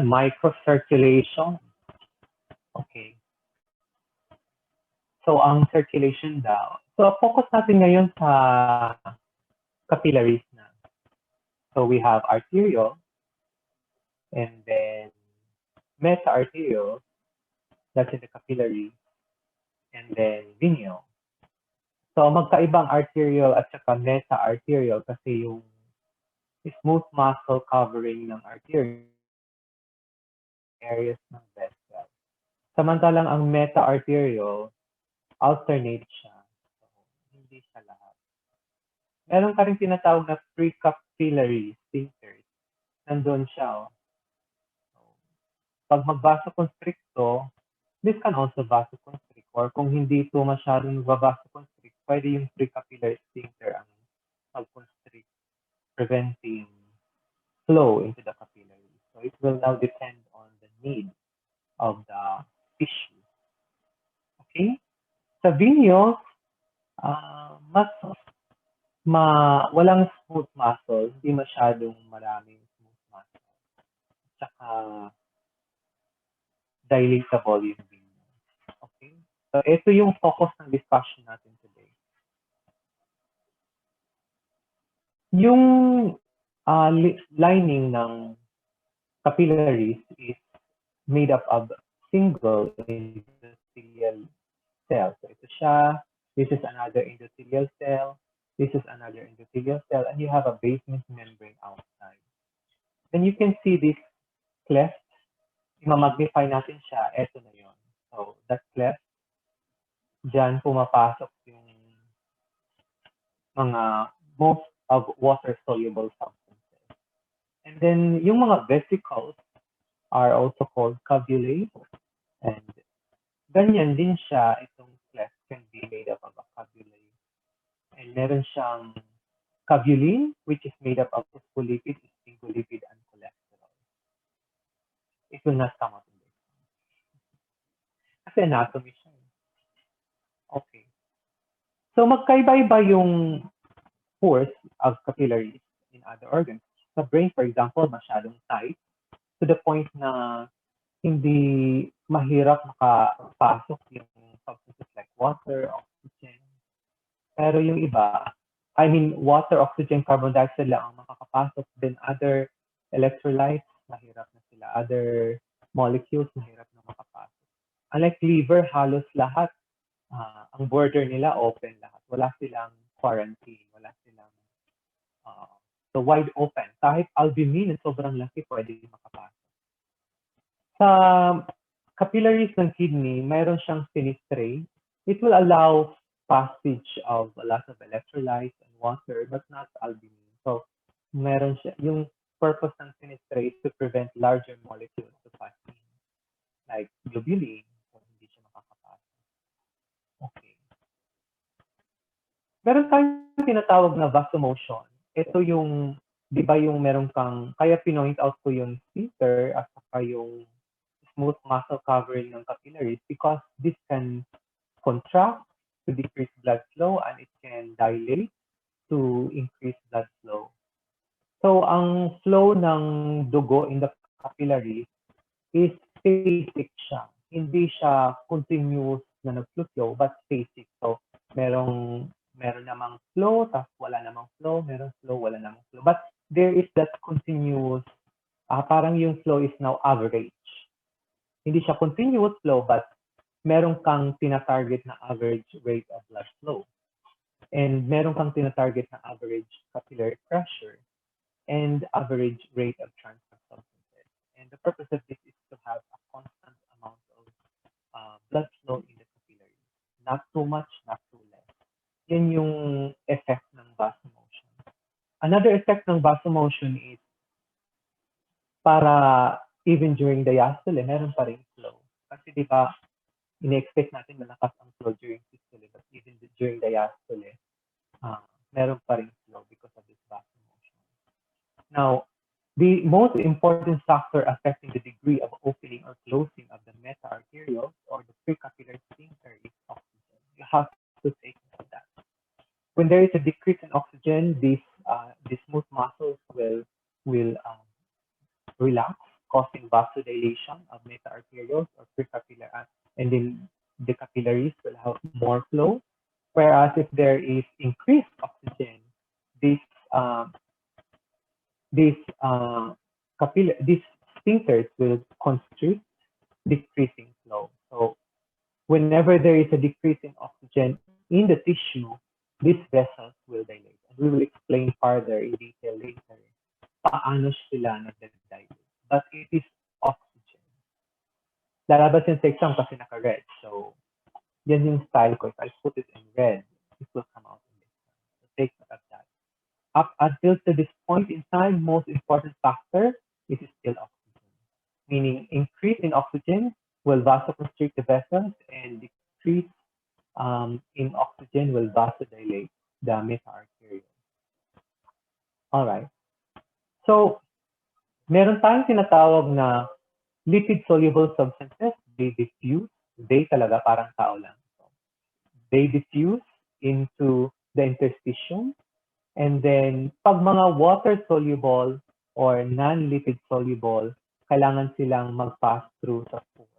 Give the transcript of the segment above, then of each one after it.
Microcirculation. Okay. So, ang circulation daw. So, focus natin ngayon sa capillaries na. So, we have arterial, and then meta-arterial, that's in the capillary, and then venial. So, magkaibang arterial at saka meta-arterial kasi yung smooth muscle covering ng arterial areas ng vessel. Samantalang ang meta-arterial, alternate siya. So, hindi siya lahat. Meron ka rin tinatawag na precapillary sphincters. Nandun siya. So, pag mag-vasoconstricto, this can also vasoconstrict. Or kung hindi ito masyadong vasoconstrict, pwede yung precapillary sphincter ang mag-constrict, preventing flow into the capillary. So it will now depend on the need of the tissue. Okay? Sa venules, walang smooth muscle, hindi masyadong maraming smooth muscle. Tsaka dilatable yung venule. Okay? So ito yung focus ng discussion natin today. Yung lining ng capillaries is made up of single endothelial cells. So ito siya, this is another endothelial cell, this is another endothelial cell, and you have a basement membrane outside. Then you can see this cleft, i-magnify natin siya, ito na yun. So that cleft, dyan pumapasok yung mga most of water-soluble substances. And then yung mga vesicles are also called capillaries, and ganyan din siya, itong cleft can be made up of a capillary. And meron siyang cabulin, which is made up of phospholipid, sphingolipid, and cholesterol. It will not come out in this. Kasi anatomy siya. Okay. So magkaiba-iba yung force of capillaries in other organs. Sa brain, for example, masyadong tight to the point na hindi mahirap makapasok yung substances like water, oxygen. Pero yung iba, I mean, water, oxygen, carbon dioxide lang ang makakapasok. Then other electrolytes, mahirap na sila. Other molecules, mahirap na makapasok. Unlike liver, halos lahat, ang border nila open lahat. Wala silang quarantine. Wala silang so wide open. Kahit albumin, sobrang laki, pwede makapasok. Sa capillaries ng kidney, mayroon siyang fenestrae. It will allow passage of a lot of electrolytes and water, but not albumin. So, meron siya, yung purpose ng fenestrae is to prevent larger molecules to pass in, like globulin, so hindi siya makakapasok. Okay. Meron tayong tinatawag na vasomotion. Ito yung, di ba yung meron kang, kaya pinoint out ko yung sphincter at saka yung smooth muscle covering ng capillaries because this can contract to decrease blood flow and it can dilate to increase blood flow. So, ang flow ng dugo in the capillaries is phasic siya. Hindi siya continuous na nag-flow, but phasic. So, meron namang flow, tapos wala namang flow, meron flow, wala namang flow. But there is that continuous, parang yung flow is now average. Hindi siya continuous flow, but meron kang tina-target na average rate of blood flow. And meron kang tina-target na average capillary pressure and average rate of transfer substances. And the purpose of this is to have a constant amount of blood flow in the capillaries. Not too much, not too less. Yan yung effect ng vasomotion. Another effect ng vasomotion is para even during diastole, meron pa rin flow. Kasi di ba, ine-expect natin malakas ang flow during systole, but even during diastole, meron pa rin flow because of this vasomotion. Now, the most important factor affecting the degree of opening or closing of the meta-arterioles or the precapillary sphincter is oxygen. You have to take note of that. When there is a decrease in oxygen, these smooth muscles will relax, causing vasodilation of meta-arterioles or precapillary, and then the capillaries will have more flow. Whereas if there is increased oxygen, these um, these these sphincters will constrict, decreasing flow. So whenever there is a decrease in oxygen in the tissue, these vessels will dilate. And we will explain further in detail later paano sila nagdadilate. But it is oxygen. Lalabas yun sa exam kasi naka-red. So, yan yung style ko. If I put it in red, it will come out in this. So, take note of that. Up until to this point in time, most important factor is still oxygen. Meaning, increase in oxygen will vasoconstrict the vessels, and decrease in oxygen will vasodilate the meta-arteriole. Alright. So, meron tayong tinatawag na lipid-soluble substances. They diffuse. They talaga parang tao lang. So, they diffuse into the interstitium. And then, pag mga water-soluble or non-lipid-soluble, kailangan silang mag-pass through sa pore.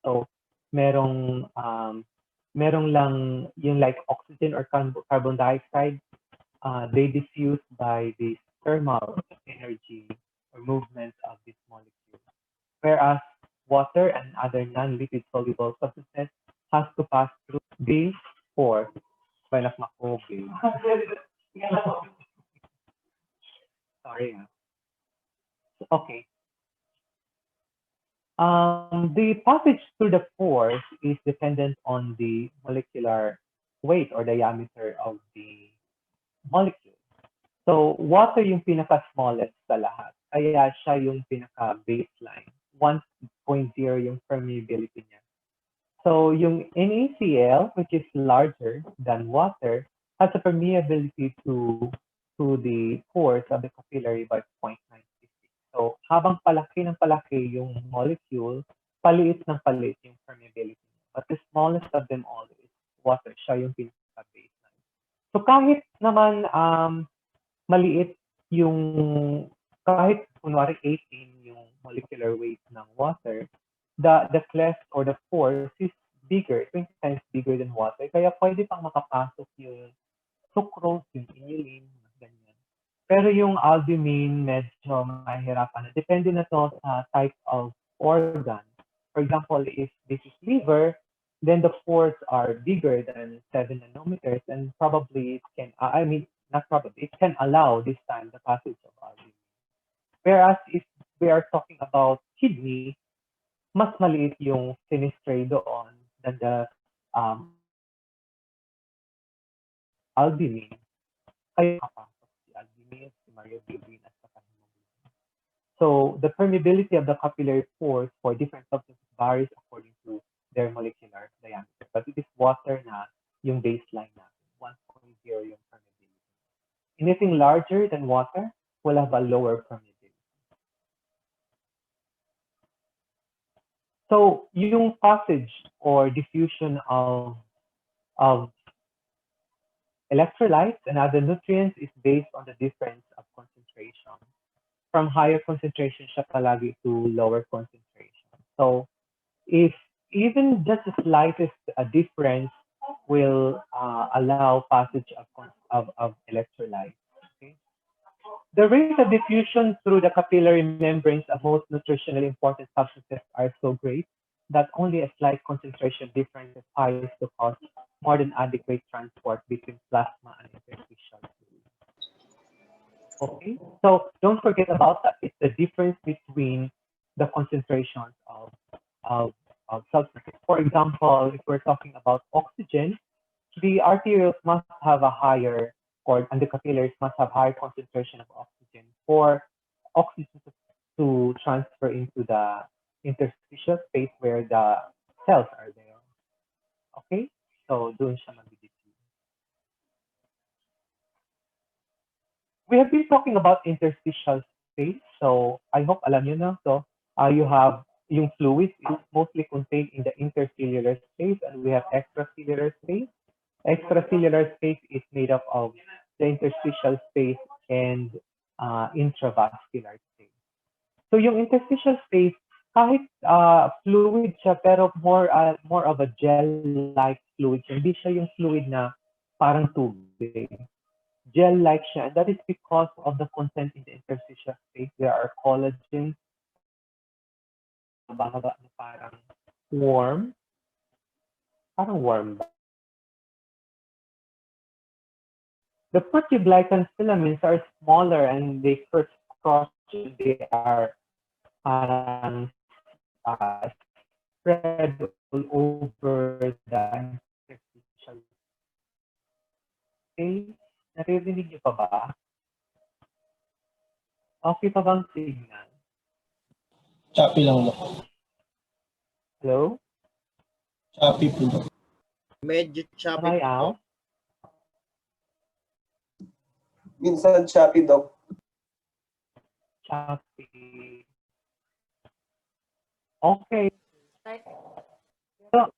So, merong lang yung like oxygen or carbon dioxide, they diffuse by the thermal energy or movement of this molecule. Whereas water and other non-lipid soluble substances has to pass through these pores. Balak makobe. Sorry. Okay. The passage through the pores is dependent on the molecular weight or diameter of the molecule. So, water yung pinaka-smallest sa lahat. Kaya siya yung pinaka-baseline. 1.0 yung permeability niya. So, yung NaCl, which is larger than water, has a permeability to the pores of the capillary by 0.96. So, habang palaki ng palaki yung molecule, paliit ng paliit yung permeability. But the smallest of them all is water. Siya yung pinaka-baseline. So, kahit naman maliit yung, kahit kunwari 18 yung molecular weight ng water, the cleft or the pores is bigger, 20 times bigger than water. Kaya pwede pang makapasok yung sucrose, yung inulin, ganyan. Pero yung albumin, medyo mahirapan na. Depende na to sa type of organ. For example, if this is liver, then the pores are bigger than 7 nanometers, and probably it can, not probably, it can allow this time the passage of albumin. Whereas if we are talking about kidney, mas maliit yung fenestrae doon than the albumin. Kaya kapasok si albumin, si myoglobin, at saka hemoglobin. So the permeability of the capillary pores for different substances varies according to their molecular diameter. But it is water na yung baseline natin, 1.0 yung permeability. Anything larger than water will have a lower permeability. So yung passage or diffusion of electrolytes and other nutrients is based on the difference of concentration. From higher concentration siya palagi to lower concentration. So if even just the slightest difference will allow passage of electrolytes. Okay? The rate of diffusion through the capillary membranes of most nutritionally important substances are so great that only a slight concentration difference suffices to cause more than adequate transport between plasma and interstitial fluid. Okay, so don't forget about that. It's the difference between the concentrations of substances. For example, if we're talking about oxygen, the arterioles must have a higher, and the capillaries must have higher concentration of oxygen for oxygen to transfer into the interstitial space where the cells are there. Okay? So, doon siya mag-diffuse. We have been talking about interstitial space. So, I hope alam nyo na. So, you have yung fluid is mostly contained in the intercellular space, and we have extracellular space. Extracellular space is made up of the interstitial space and intravascular space. So yung interstitial space, kahit fluid siya, pero more of a gel-like fluid siya. Hindi siya yung fluid na parang tubig. Gel-like siya. And that is because of the content in the interstitial space. There are collagen, bahaba na parang warm. Parang warm ba? The proteoglycan filaments are smaller and they first cross, they are parang spread all over the interstitial space. Naririnig niyo pa ba? Okay pa bang signal? Choppy lang mo. Hello? Choppy po. Medyo choppy Am I po. out? Minsan choppy, Doc. Choppy. Okay. So,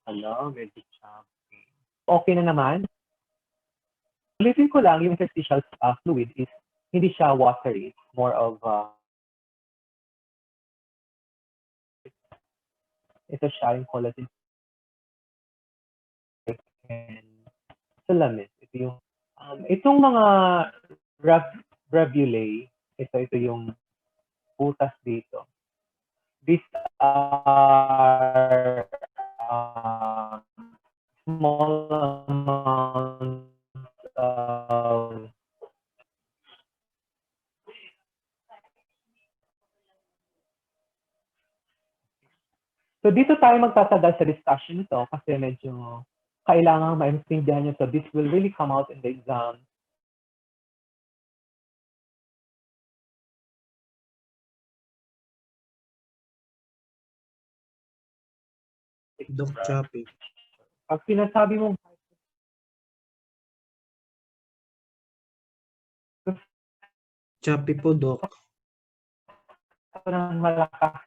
hello, medyo choppy. Okay na naman. Ulitin ko lang, yung interstitial fluid is hindi siya watery. It's more of ito siya yung collagen and filament. Ito yung itong mga rhabulae, ito yung butas dito. These are small amounts of So dito tayo magtatagal sa discussion nito kasi medyo kailangan maintindihan nyo. So this will really come out in the exam. Doc choppy. Pag sinasabi mo Choppy po, Doc. ng malakas